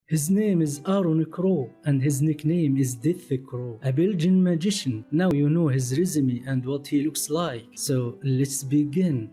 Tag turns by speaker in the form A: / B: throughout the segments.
A: His name is Aaron Crow, and his nickname is Death Crow, a Belgian magician. Now you know his resume and what he looks like, so let's begin.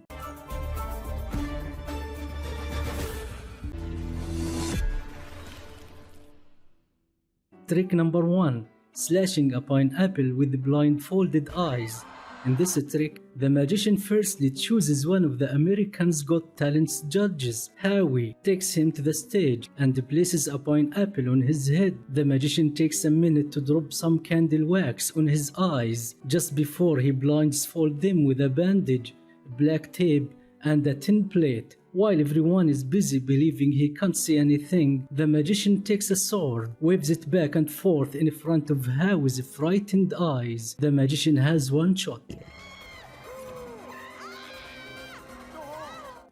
A: Trick number 1. Slashing a pineapple with blindfolded eyes. In this trick, the magician firstly chooses one of the America's Got Talent's judges. Howie takes him to the stage and places a pineapple on his head. The magician takes a minute to drop some candle wax on his eyes just before he blindfolds them with a bandage, black tape, and a tin plate. While everyone is busy believing he can't see anything, the magician takes a sword, waves it back and forth in front of Howie's frightened eyes. The magician has one shot.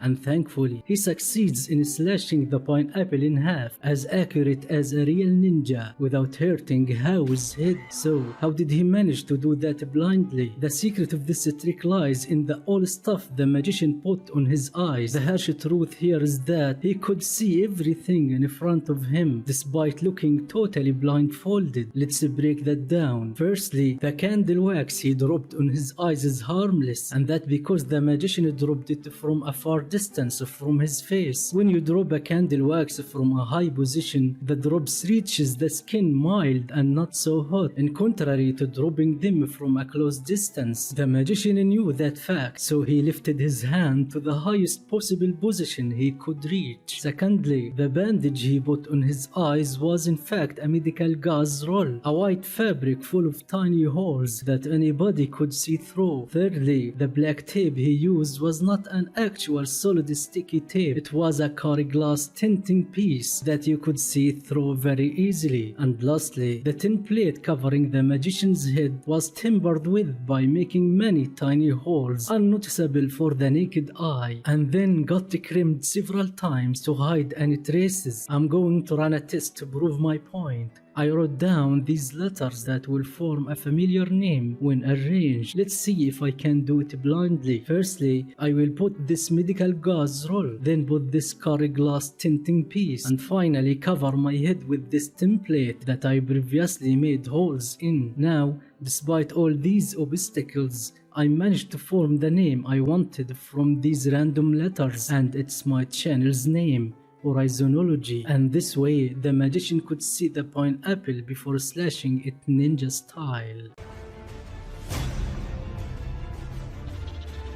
A: And thankfully, he succeeds in slashing the pineapple in half as accurate as a real ninja without hurting Howie's head. So, how did he manage to do that blindly? The secret of this trick lies in the all stuff the magician put on his eyes. The harsh truth here is that he could see everything in front of him despite looking totally blindfolded. Let's break that down. Firstly, the candle wax he dropped on his eyes is harmless, and that because the magician dropped it from a far distance from his face. When you drop a candle wax from a high position, the drops reaches the skin mild and not so hot, in contrary to dropping them from a close distance. The magician knew that fact, so he lifted his hand to the highest possible position he could reach. Secondly, the bandage he put on his eyes was in fact a medical gauze roll, a white fabric full of tiny holes that anybody could see through. Thirdly, the black tape he used was not an actual solid sticky tape. It was a car glass tinting piece that you could see through very easily. And lastly, the tin plate covering the magician's head was tampered with by making many tiny holes unnoticeable for the naked eye, and then got crimped several times to hide any traces. I'm going to run a test to prove my point. I wrote down these letters that will form a familiar name when arranged. Let's see if I can do it blindly. Firstly, I will put this medical gauze roll, then put this car glass tinting piece, and finally cover my head with this tin plate that I previously made holes in. Now, despite all these obstacles, I managed to form the name I wanted from these random letters, and it's my channel's name, Horizonology, and this way the magician could see the pineapple before slashing it ninja style.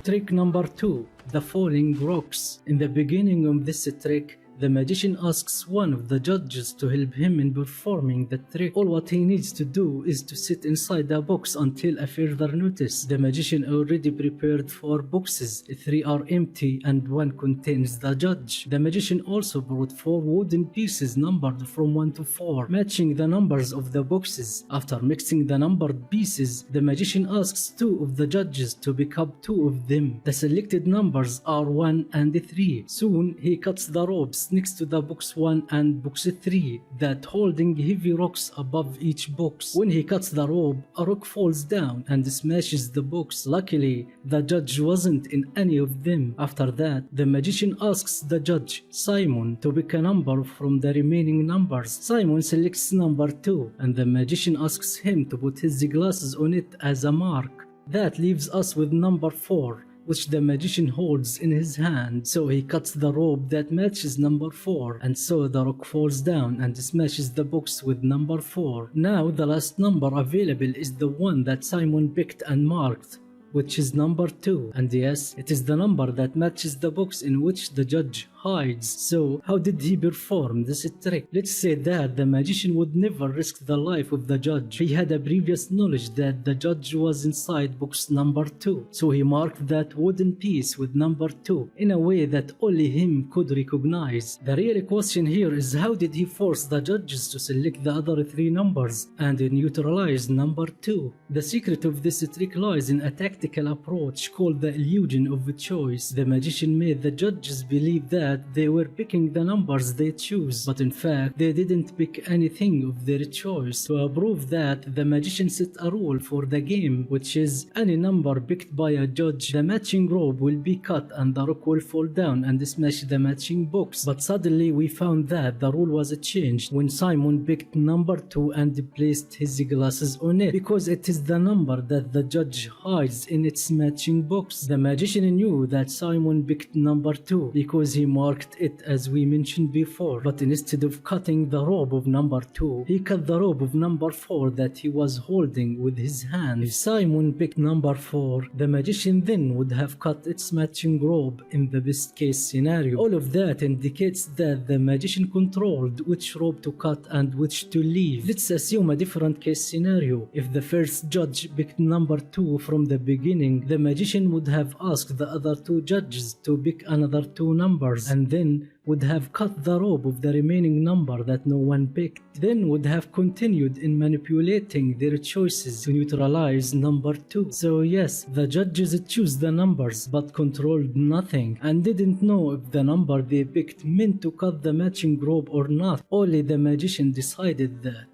A: Trick number 2. The falling rocks. In the beginning of this trick, the magician asks one of the judges to help him in performing the trick. All what he needs to do is to sit inside a box until a further notice. The magician already prepared 4 boxes, 3 are empty and 1 contains the judge. The magician also brought 4 wooden pieces numbered from 1 to 4, matching the numbers of the boxes. After mixing the numbered pieces, the magician asks 2 of the judges to pick up 2 of them. The selected numbers are 1 and 3. Soon he cuts the ropes next to the box 1 and box 3 that holding heavy rocks above each box. When he cuts the rope, a rock falls down and smashes the box. Luckily, the judge wasn't in any of them. After that, the magician asks the judge, Simon, to pick a number from the remaining numbers. Simon selects number 2, and the magician asks him to put his glasses on it as a mark. That leaves us with number 4, which the magician holds in his hand. So he cuts the rope that matches number 4, and so the rock falls down and smashes the box with number 4. Now the last number available is the one that Simon picked and marked, which is number 2, and yes, it is the number that matches the box in which the judge hides. So how did he perform this trick? Let's say that the magician would never risk the life of the judge. He had a previous knowledge that the judge was inside box number 2, so he marked that wooden piece with number 2 in a way that only him could recognize. The real question here is, how did he force the judges to select the other 3 numbers and neutralize number 2? The secret of this trick lies in a tactical approach called the illusion of choice. The magician made the judges believe that that they were picking the numbers they choose, but in fact they didn't pick anything of their choice. To prove that, the magician set a rule for the game, which is any number picked by a judge, the matching rope will be cut and the rock will fall down and smash the matching box. But suddenly we found that the rule was changed when Simon picked number 2 and placed his glasses on it, because it is the number that the judge hides in its matching box. The magician knew that Simon picked number 2 because he marked it as we mentioned before, but instead of cutting the rope of number 2, he cut the rope of number 4 that he was holding with his hand. If Simon picked number 4, the magician then would have cut its matching rope in the best case scenario. All of that indicates that the magician controlled which rope to cut and which to leave. Let's assume a different case scenario. If the first judge picked number 2 from the beginning, the magician would have asked the other 2 judges to pick another 2 numbers, and then would have cut the rope of the remaining number that no one picked, then would have continued in manipulating their choices to neutralize number 2. So yes, the judges chose the numbers but controlled nothing and didn't know if the number they picked meant to cut the matching rope or not. Only the magician decided that.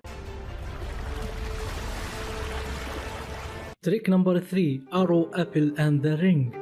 A: Trick number 3: Arrow, Apple and the Ring.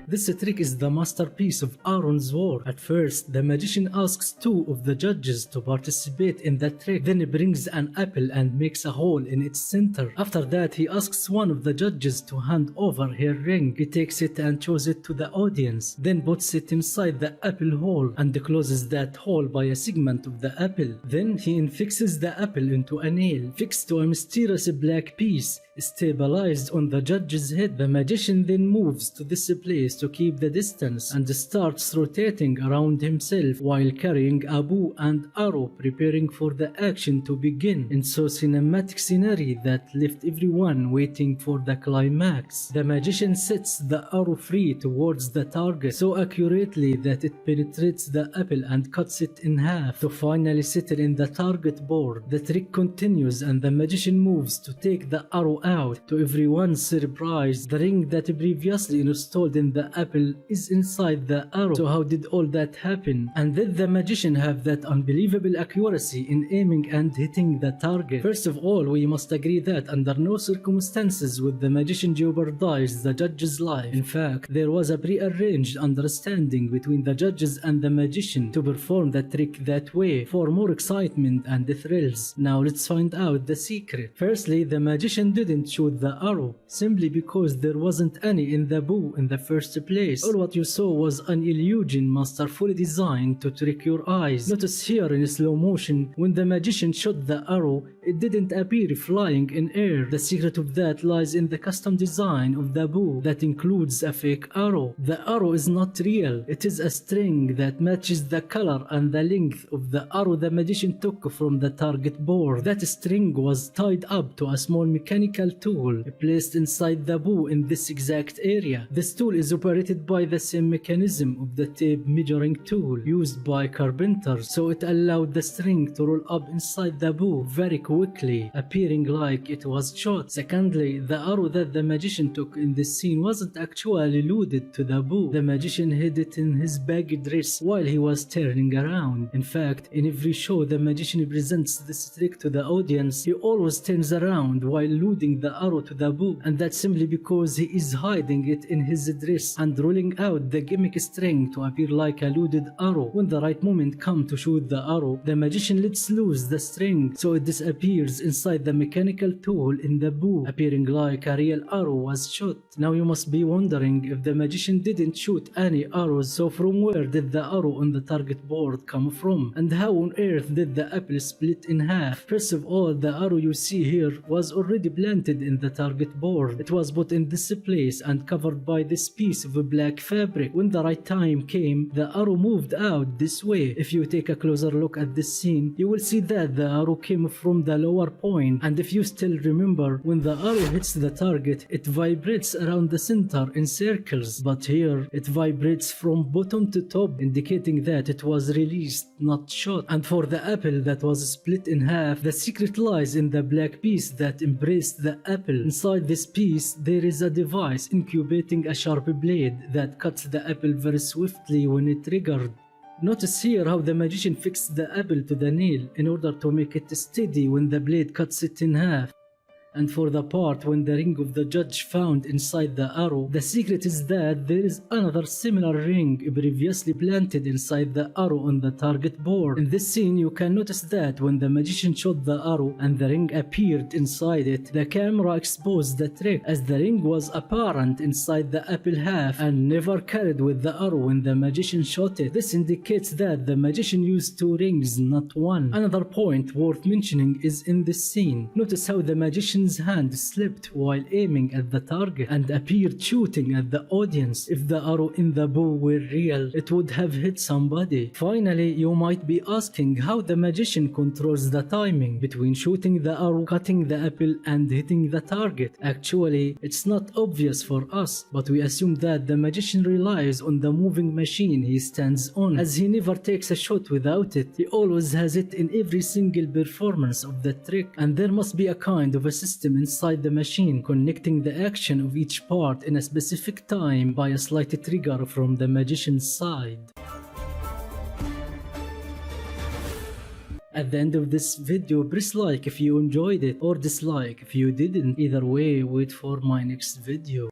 A: This trick is the masterpiece of Aaron's work. At first, the magician asks 2 of the judges to participate in the trick, then brings an apple and makes a hole in its center. After that, he asks one of the judges to hand over her ring. He takes it and shows it to the audience, then puts it inside the apple hole and closes that hole by a segment of the apple. Then he infixes the apple into a nail, fixed to a mysterious black piece, stabilized on the judge's head. The magician then moves to this place to keep the distance and starts rotating around himself while carrying a bow and arrow, preparing for the action to begin in so cinematic scenery that left everyone waiting for the climax. The magician sets the arrow free towards the target so accurately that it penetrates the apple and cuts it in half to finally settle in the target board. The trick continues and the magician moves to take the arrow out. To everyone's surprise, the ring that previously installed in the apple is inside the arrow. So how did all that happen? And did the magician have that unbelievable accuracy in aiming and hitting the target? First of all, we must agree that under no circumstances would the magician jeopardize the judge's life. In fact, there was a pre-arranged understanding between the judges and the magician to perform the trick that way for more excitement and thrills. Now let's find out the secret. Firstly, the magician didn't shoot the arrow simply because there wasn't any in the bow in the first place. All what you saw was an illusion masterfully designed to trick your eyes. Notice here in slow motion, when the magician shot the arrow, it didn't appear flying in air. The secret of that lies in the custom design of the bow that includes a fake arrow. The arrow is not real. It is a string that matches the color and the length of the arrow the magician took from the target board. That string was tied up to a small mechanical tool placed inside the bow in this exact area. This tool is operated by the same mechanism of the tape measuring tool used by carpenters, so it allowed the string to roll up inside the bow very quickly, appearing like it was shot. Secondly, the arrow that the magician took in this scene wasn't actually loaded to the bow. The magician hid it in his baggy dress while he was turning around. In fact, in every show the magician presents this trick to the audience, he always turns around while loading the arrow to the bow, and that's simply because he is hiding it in his dress and rolling out the gimmick string to appear like a loaded arrow. When the right moment comes to shoot the arrow, the magician lets loose the string so it disappears inside the mechanical tool in the bow, appearing like a real arrow was shot. Now you must be wondering if the magician didn't shoot any arrows, so from where did the arrow on the target board come from? And how on earth did the apple split in half? First of all, the arrow you see here was already planted in the target board. It was put in this place and covered by this piece of black fabric. When the right time came, the arrow moved out this way. If you take a closer look at this scene, you will see that the arrow came from the lower point, and if you still remember, when the arrow hits the target, it vibrates around the center in circles, but here it vibrates from bottom to top, indicating that it was released, not shot. And for the apple that was split in half, the secret lies in the black piece that embraced the the apple. Inside this piece, there is a device incubating a sharp blade that cuts the apple very swiftly when it triggered. Notice here how the magician fixed the apple to the nail in order to make it steady when the blade cuts it in half. And for the part when the ring of the judge found inside the arrow, the secret is that there is another similar ring previously planted inside the arrow on the target board. In this scene, you can notice that when the magician shot the arrow and the ring appeared inside it, the camera exposed the trick, as the ring was apparent inside the apple half and never carried with the arrow when the magician shot it. This indicates that the magician used 2 rings, not 1. Another point worth mentioning is in this scene. Notice how the magician's hand slipped while aiming at the target and appeared shooting at the audience. If the arrow in the bow were real, it would have hit somebody. Finally, you might be asking how the magician controls the timing between shooting the arrow, cutting the apple, and hitting the target. Actually, it's not obvious for us, but we assume that the magician relies on the moving machine he stands on, as he never takes a shot without it. He always has it in every single performance of the trick, and there must be a kind of a system inside the machine connecting the action of each part in a specific time by a slight trigger from the magician's side. At the end of this video, press like if you enjoyed it or dislike if you didn't. Either way, wait for my next video.